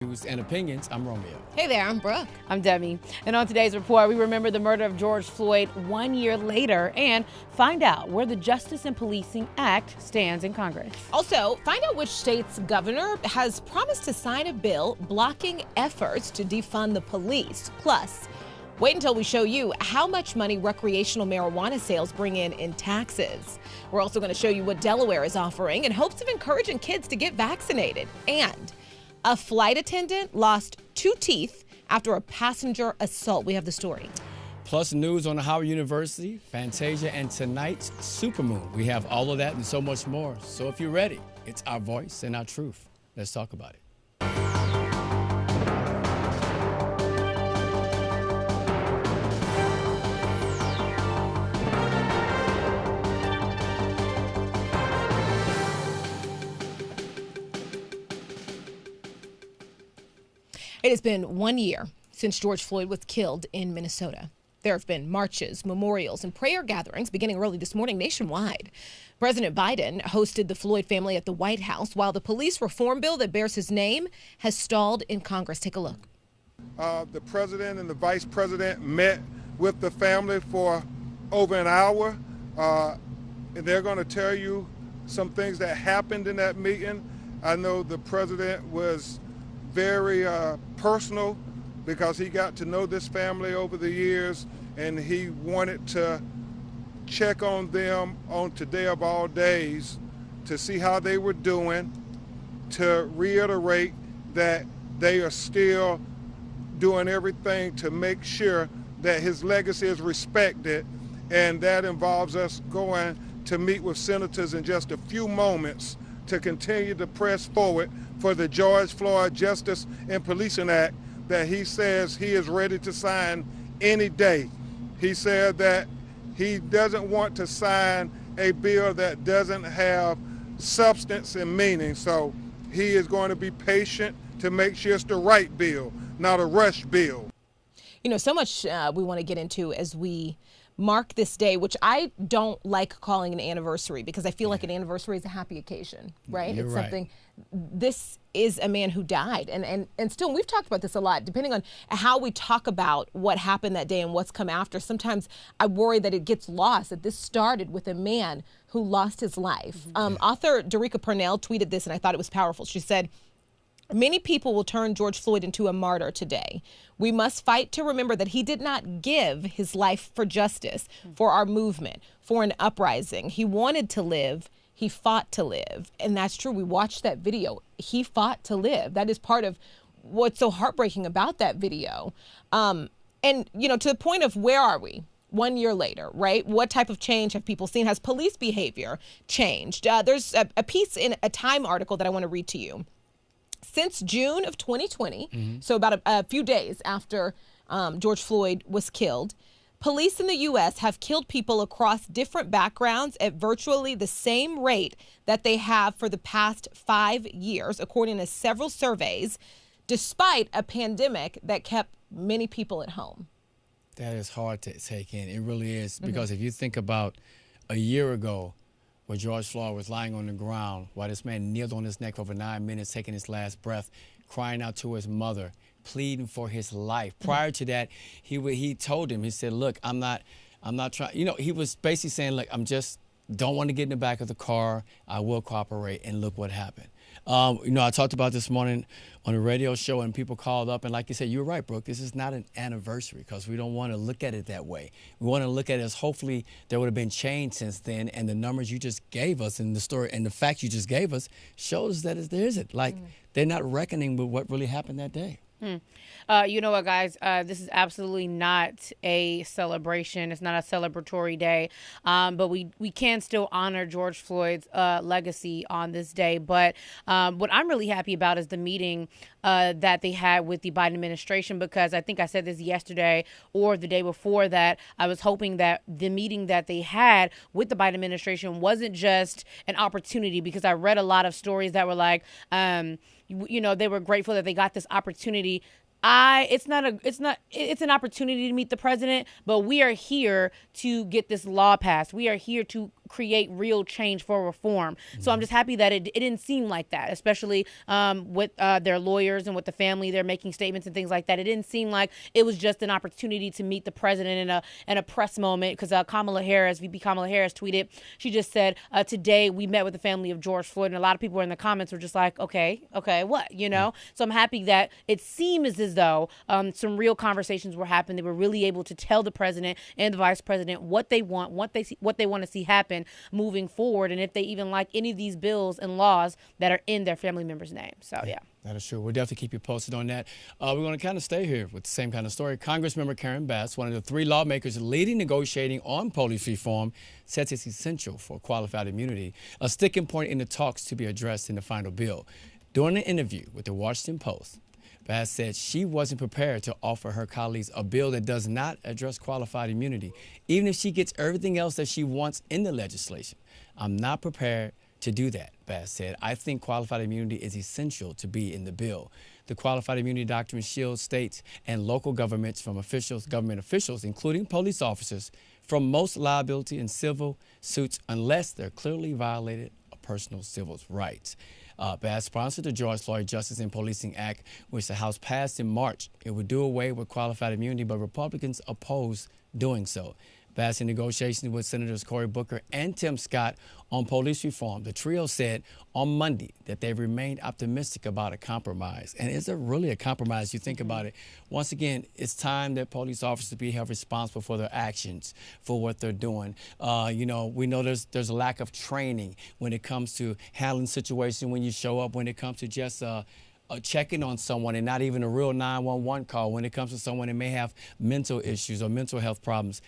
News and opinions. I'm Romeo. Hey there, I'm Brooke. I'm Demi. And on today's report, we remember the murder of George Floyd 1 year later and find out where the Justice and Policing Act stands in Congress. Also, find out which state's governor has promised to sign a bill blocking efforts to defund the police. Plus, wait until we show you how much money recreational marijuana sales bring in taxes. We're also going to show you what Delaware is offering in hopes of encouraging kids to get vaccinated. And a flight attendant lost 2 teeth after a passenger assault. We have the story. Plus news on Howard University, Fantasia, and tonight's Supermoon. We have all of that and so much more. So if you're ready, it's our voice and our truth. Let's talk about it. It has been 1 year since George Floyd was killed in Minnesota. There have been marches, memorials, and prayer gatherings beginning early this morning nationwide. President Biden hosted the Floyd family at the White House while the police reform bill that bears his name has stalled in Congress. Take a look. The president and the vice president met with the family for over an hour. And they're going to tell you some things that happened in that meeting. I know the president was very personal because he got to know this family over the years, and he wanted to check on them on today of all days to see how they were doing, to reiterate that they are still doing everything to make sure that his legacy is respected, and that involves us going to meet with senators in just a few moments to continue to press forward for the George Floyd Justice and Policing Act that he says he is ready to sign any day. He said that he doesn't want to sign a bill that doesn't have substance and meaning. So he is going to be patient to make sure it's the right bill, not a rush bill. You know, so much we want to get into as we mark this day, which I don't like calling an anniversary because I feel like an anniversary is a happy occasion, right? You're it's right. something. This is a man who died, and still, we've talked about this a lot. Depending on how we talk about what happened that day and what's come after, sometimes I worry that it gets lost. That this started with a man who lost his life. Author Derica Purnell tweeted this, and I thought it was powerful. She said, "Many people will turn George Floyd into a martyr today. We must fight to remember that he did not give his life for justice, for our movement, for an uprising. He wanted to live. He fought to live." And that's true. We watched that video. He fought to live. That is part of what's so heartbreaking about that video. And, you know, to the point of where are we 1 year later, right? What type of change have people seen? Has police behavior changed? There's a piece in a Time article that I want to read to you. Since June of 2020, so about a few days after George Floyd was killed, police in the U.S. have killed people across different backgrounds at virtually the same rate that they have for the past 5 years, according to several surveys, despite a pandemic that kept many people at home. That is hard to take in. It really is. Because if you think about a year ago, where George Floyd was lying on the ground while this man kneeled on his neck for over 9 minutes, taking his last breath, crying out to his mother, pleading for his life. Prior to that, he told him, he said, look, I'm not trying, you know, he was basically saying, look, don't want to get in the back of the car. I will cooperate, and look what happened. You know, I talked about this morning on a radio show, and people called up, and like you said, you're right, Brooke, this is not an anniversary because we don't want to look at it that way. We want to look at it as hopefully there would have been change since then, and the numbers you just gave us and the story and the facts you just gave us shows that there isn't. Like, they're not reckoning with what really happened that day. You know what, guys? This is absolutely not a celebration. It's not a celebratory day. But we can still honor George Floyd's legacy on this day. But what I'm really happy about is the meeting that they had with the Biden administration, because I think I said this yesterday or the day before that I was hoping that the meeting that they had with the Biden administration wasn't just an opportunity, because I read a lot of stories that were like, you know, they were grateful that they got this opportunity. It's an opportunity to meet the president, but we are here to get this law passed. We are here to create real change for reform. So I'm just happy that it didn't seem like that, especially with their lawyers and with the family. They're making statements and things like that. It didn't seem like it was just an opportunity to meet the president in a press moment, because VP Kamala Harris tweeted, she just said, today we met with the family of George Floyd, and a lot of people in the comments were just like, okay, what, you know? So I'm happy that it seems as though some real conversations were happening. They were really able to tell the president and the vice president what they want, what they want to see happen moving forward, and if they even like any of these bills and laws that are in their family members' names. So, yeah. That is true. We'll definitely keep you posted on that. We're going to kind of stay here with the same kind of story. Congressmember Karen Bass, one of the 3 lawmakers leading negotiating on police reform, says it's essential for qualified immunity, a sticking point in the talks to be addressed in the final bill. During an interview with the Washington Post, Bass said she wasn't prepared to offer her colleagues a bill that does not address qualified immunity, even if she gets everything else that she wants in the legislation. I'm not prepared to do that, Bass said. I think qualified immunity is essential to be in the bill. The qualified immunity doctrine shields states and local governments from government officials, including police officers, from most liability in civil suits unless they're clearly violated a personal civil rights. Bass sponsored the George Floyd Justice in Policing Act, which the House passed in March. It would do away with qualified immunity, but Republicans opposed doing so. Bass in negotiations with Senators Cory Booker and Tim Scott on police reform. The trio said on Monday that they remained optimistic about a compromise. And is it really a compromise? You think about it. Once again, it's time that police officers be held responsible for their actions, for what they're doing. We know there's a lack of training when it comes to handling situations when you show up, when it comes to just checking on someone and not even a real 911 call, when it comes to someone that may have mental issues or mental health problems.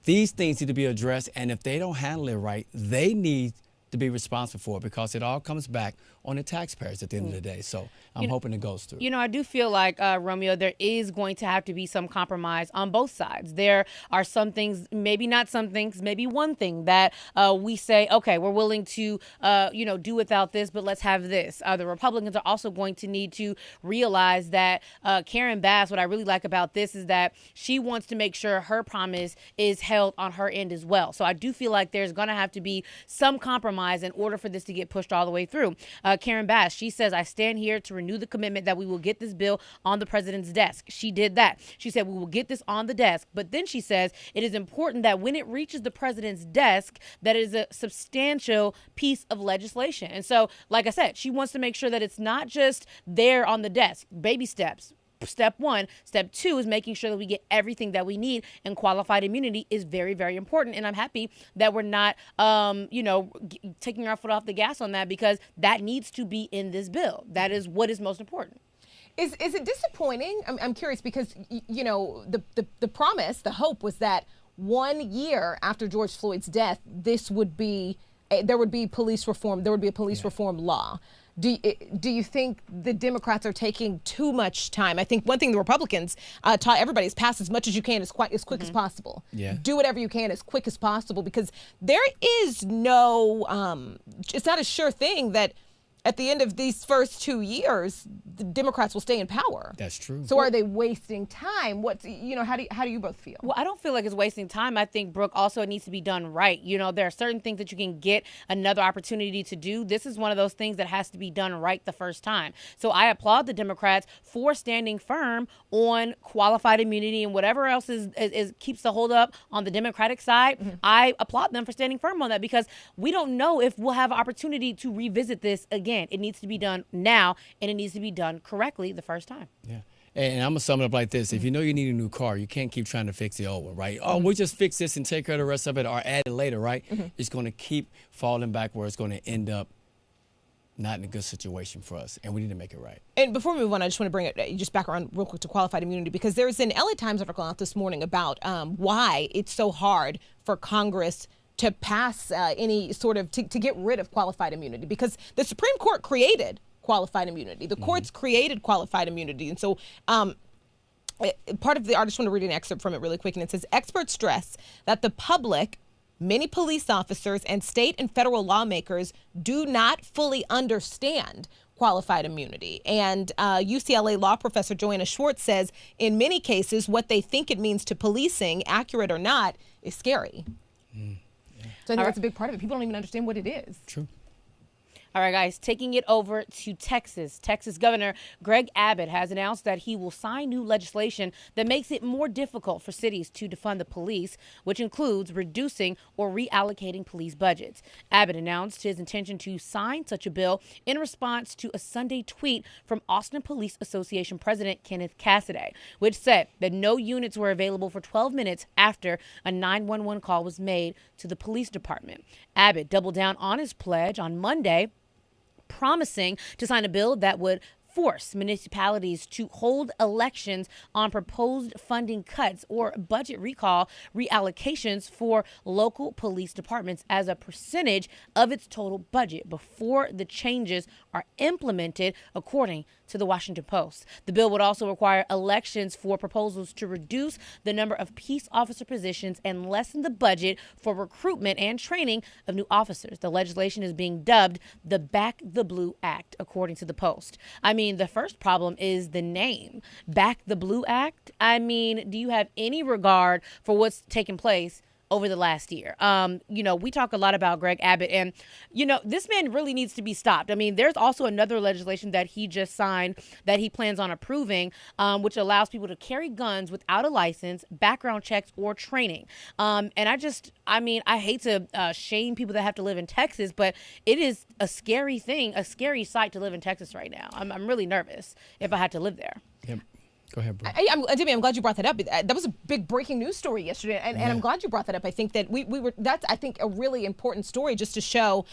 These things need to be addressed, and if they don't handle it right, they need to be responsible for it, because it all comes back on the taxpayers at the end of the day. So I'm hoping it goes through. I do feel like, Romeo, there is going to have to be some compromise on both sides. There are some things, maybe not some things, maybe one thing that we say, okay, we're willing to, do without this, but let's have this. The Republicans are also going to need to realize that Karen Bass, what I really like about this is that she wants to make sure her promise is held on her end as well. So I do feel like there's going to have to be some compromise in order for this to get pushed all the way through. Karen Bass, she says, I stand here to renew the commitment that we will get this bill on the president's desk. She did that. She said, we will get this on the desk. But then she says, it is important that when it reaches the president's desk, that it is a substantial piece of legislation. And so, like I said, she wants to make sure that it's not just there on the desk, baby steps. Step 1. Step 2 is making sure that we get everything that we need, and qualified immunity is very, very important. And I'm happy that we're not, taking our foot off the gas on that, because that needs to be in this bill. That is what is most important. Is it disappointing? I'm curious, because, the promise, the hope was that 1 year after George Floyd's death, there would be police reform. There would be a police reform law. Do you think the Democrats are taking too much time? I think one thing the Republicans taught everybody is pass as much as you can as quick as possible. Yeah. Do whatever you can as quick as possible, because there is no, it's not a sure thing that at the end of these first 2 years, the Democrats will stay in power. That's true. So are they wasting time? How do you both feel? Well, I don't feel like it's wasting time. I think, Brooke, also it needs to be done right. There are certain things that you can get another opportunity to do. This is one of those things that has to be done right the first time. So I applaud the Democrats for standing firm on qualified immunity and whatever else is keeps the hold up on the Democratic side. Mm-hmm. I applaud them for standing firm on that, because we don't know if we'll have an opportunity to revisit this again. It needs to be done now, and it needs to be done correctly the first time. Yeah. And I'm going to sum it up like this. If you know you need a new car, you can't keep trying to fix the old one, right? Oh, we'll just fix this and take care of the rest of it, or add it later, right? Mm-hmm. It's going to keep falling back where it's going to end up not in a good situation for us, and we need to make it right. And before we move on, I just want to bring it just back around real quick to qualified immunity, because there's an LA Times article out this morning about why it's so hard for Congress to pass any sort of, to get rid of qualified immunity, because the Supreme Court created qualified immunity. The courts created qualified immunity. And so part of the, I just want to read an excerpt from it really quick. And it says, experts stress that the public, many police officers, and state and federal lawmakers do not fully understand qualified immunity. And UCLA law professor Joanna Schwartz says, in many cases, what they think it means to policing, accurate or not, is scary. So I think that's a big part of it. People don't even understand what it is. True. All right, guys, taking it over to Texas. Texas Governor Greg Abbott has announced that he will sign new legislation that makes it more difficult for cities to defund the police, which includes reducing or reallocating police budgets. Abbott announced his intention to sign such a bill in response to a Sunday tweet from Austin Police Association President Kenneth Cassidy, which said that no units were available for 12 minutes after a 911 call was made to the police department. Abbott doubled down on his pledge on Monday, promising to sign a bill that would force municipalities to hold elections on proposed funding cuts or budget recall reallocations for local police departments as a percentage of its total budget before the changes are implemented, according to the Washington Post. The bill would also require elections for proposals to reduce the number of peace officer positions and lessen the budget for recruitment and training of new officers. The legislation is being dubbed the Back the Blue Act, according to the Post. I mean, the first problem is the name, Back the Blue Act. I mean, do you have any regard for what's taken place over the last year? We talk a lot about Greg Abbott, and, this man really needs to be stopped. I mean, there's also another legislation that he just signed that he plans on approving, which allows people to carry guns without a license, background checks, or training. And I hate to shame people that have to live in Texas, but it is a scary thing, a scary sight to live in Texas right now. I'm really nervous if I had to live there. Yep. Go ahead, bro. I'm glad you brought that up. That was a big breaking news story yesterday, and I'm glad you brought that up. I think that that's I think a really important story just to show,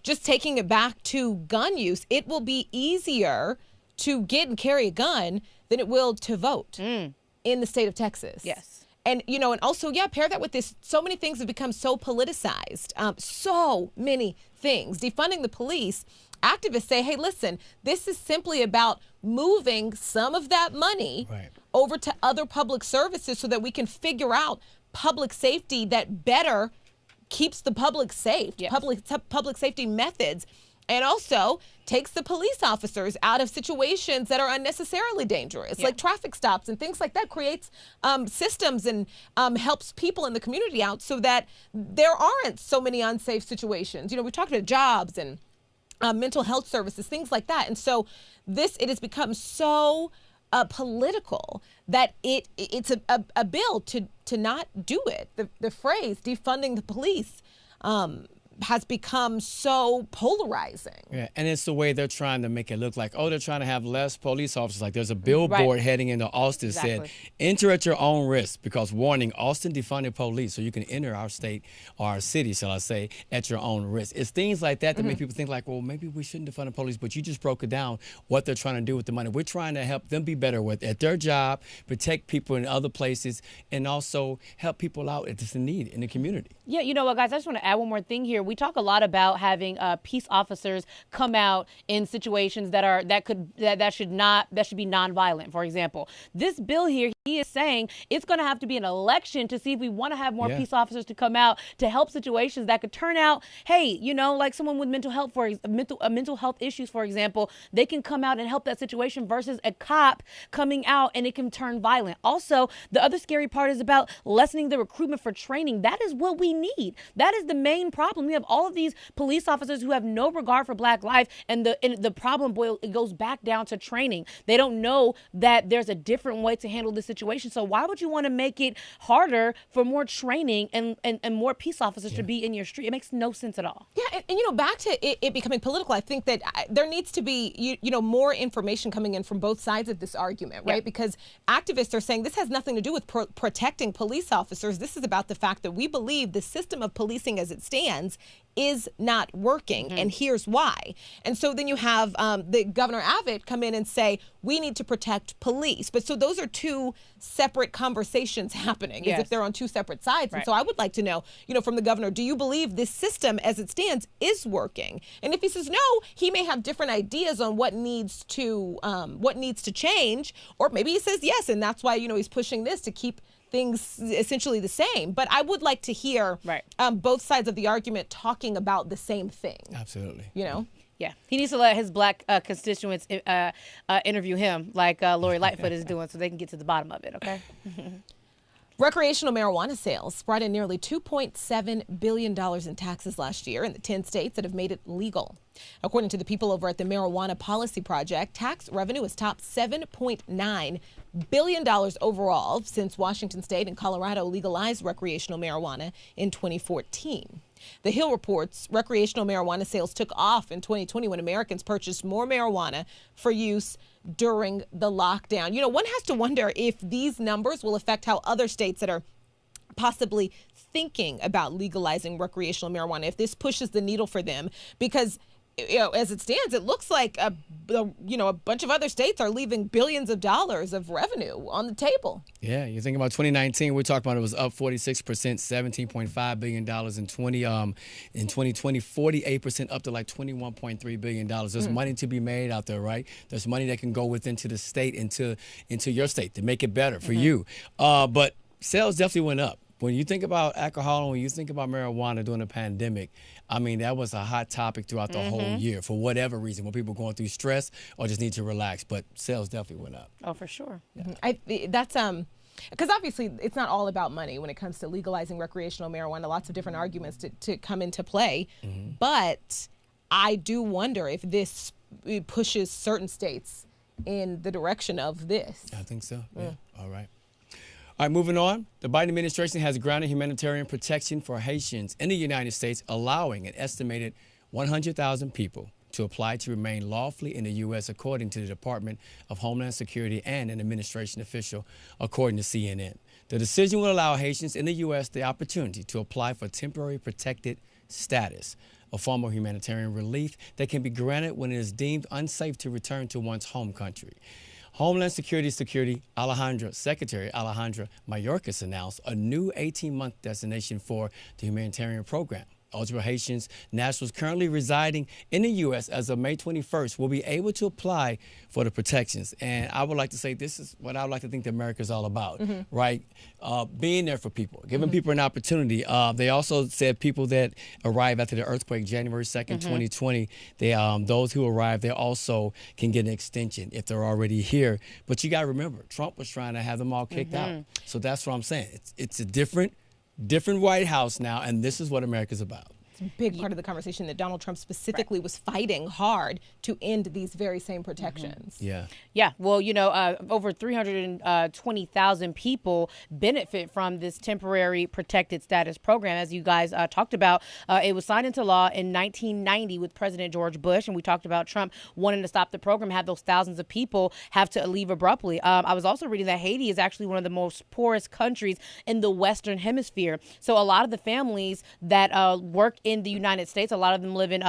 just taking it back to gun use. It will be easier to get and carry a gun than it will to vote in the state of Texas. Yes. And, and also, pair that with this. So many things have become so politicized. So many things. Defunding the police. Activists say, hey, listen, this is simply about moving some of that money over to other public services so that we can figure out public safety that better keeps the public safe, public safety methods, and also takes the police officers out of situations that are unnecessarily dangerous, like traffic stops and things like that, creates systems and helps people in the community out so that there aren't so many unsafe situations. We talked about jobs and mental health services, things like that. And so it has become so political that it's a bill to not do it. The phrase defunding the police has become so polarizing. Yeah, and it's the way they're trying to make it look like, they're trying to have less police officers. Like there's a billboard heading into Austin said, enter at your own risk, because warning, Austin defunded police, so you can enter our state or our city, shall I say, at your own risk. It's things like that that make people think like, well, maybe we shouldn't defund the police, but you just broke it down what they're trying to do with the money. We're trying to help them be better at their job, protect people in other places, and also help people out if it's a need in the community. Yeah, you know what, guys, I just want to add one more thing here. We talk a lot about having peace officers come out in situations that should be nonviolent. For example, this bill here, he is saying it's going to have to be an election to see if we want to have more peace officers to come out to help situations that could turn out, hey, like someone with mental health issues, for example, they can come out and help that situation versus a cop coming out and it can turn violent. Also, the other scary part is about lessening the recruitment for training. That is what we need. That is the main problem. We have all of these police officers who have no regard for Black life, and the problem goes back down to training. They don't know that there's a different way to handle the situation. So why would you want to make it harder for more training and more peace officers to be in your street? It makes no sense at all. Yeah, and back to it becoming political, I think that there needs to be more information coming in from both sides of this argument, right? Because activists are saying this has nothing to do with protecting police officers. This is about the fact that we believe the system of policing as it stands is not working, and here's why. And so then you have the Governor Abbott come in and say, we need to protect police. But so those are two separate conversations happening, as if they're on two separate sides. And so I would like to know, from the governor, do you believe this system as it stands is working? And if he says no, he may have different ideas on what needs to change, or maybe he says yes, and that's why he's pushing this to keep things essentially the same. But I would like to hear both sides of the argument talking about the same thing. Absolutely. Yeah, he needs to let his Black constituents interview him like Lori Lightfoot is doing, so they can get to the bottom of it, okay? Recreational marijuana sales brought in nearly $2.7 billion in taxes last year in the 10 states that have made it legal. According to the people over at the Marijuana Policy Project, tax revenue has topped $7.9 billion overall since Washington State and Colorado legalized recreational marijuana in 2014. The Hill reports recreational marijuana sales took off in 2020 when Americans purchased more marijuana for use during the lockdown. You know, one has to wonder if these numbers will affect how other states that are possibly thinking about legalizing recreational marijuana, if this pushes the needle for them, because as it stands, it looks like a bunch of other states are leaving billions of dollars of revenue on the table. Yeah, you think about 2019, we're talking about it was up 46%, $17.5 billion in 2020, 48% up to like $21.3 billion. There's money to be made out there, right? There's money that can go into the state, into your state to make it better for you. But sales definitely went up. When you think about alcohol, when you think about marijuana during the pandemic, I mean, that was a hot topic throughout the whole year for whatever reason, when people going through stress or just need to relax. But sales definitely went up. Oh, for sure. That's because obviously it's not all about money when it comes to legalizing recreational marijuana. Lots of different arguments to come into play. But I do wonder if this pushes certain states in the direction of this. I think so. Yeah. All right. All right, moving on. The Biden administration has granted humanitarian protection for Haitians in the United States, allowing an estimated 100,000 people to apply to remain lawfully in the U.S., according to the Department of Homeland Security and an administration official, according to CNN. The decision will allow Haitians in the U.S. the opportunity to apply for temporary protected status, a form of humanitarian relief that can be granted when it is deemed unsafe to return to one's home country. Homeland Security Secretary Alejandra Mayorkas announced a new 18-month destination for the humanitarian program. Eligible Haitians nationals currently residing in the U.S. as of May 21st will be able to apply for the protections. And I would like to say this is what I would like to think that America is all about, right? Being there for people, giving people an opportunity. They also said people that arrive after the earthquake, January 2nd, 2020, those who arrive, they also can get an extension if they're already here. But you got to remember, Trump was trying to have them all kicked out. So that's what I'm saying. It's a different White House now, and this is what America's about. It's a big part of the conversation that Donald Trump specifically was fighting hard to end these very same protections. Yeah. Well, you know, over 320,000 people benefit from this temporary protected status program. As you guys talked about, it was signed into law in 1990 with President George Bush. And we talked about Trump wanting to stop the program, have those thousands of people have to leave abruptly. I was also reading that Haiti is actually one of the most poorest countries in the Western Hemisphere. So a lot of the families that work in the United States, a lot of them live in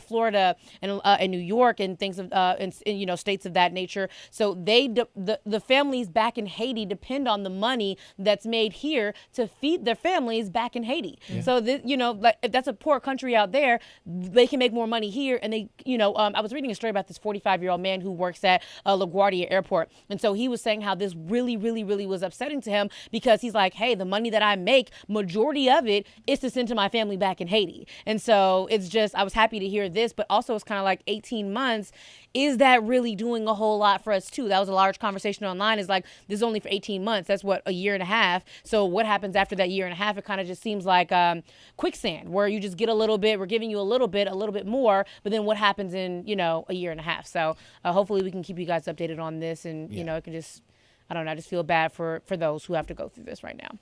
Florida and New York and things of in states of that nature. So the families back in Haiti depend on the money that's made here to feed their families back in Haiti. So like if that's a poor country out there, they can make more money here. And they, I was reading a story about this 45-year-old man who works at LaGuardia Airport, and so he was saying how this really, really, really was upsetting to him because he's like, hey, the money that I make, majority of it is to send to my family back in Haiti. And so it's just, I was happy to hear this, but also it's kind of like 18 months. Is that really doing a whole lot for us too? That was a large conversation online. Is like, this is only for 18 months. That's what, a year and a half. So what happens after that year and a half? It kind of just seems like quicksand, where you just get a little bit, we're giving you a little bit more, but then what happens in, a year and a half? So hopefully we can keep you guys updated on this, and, it can just, I don't know, I just feel bad for those who have to go through this right now.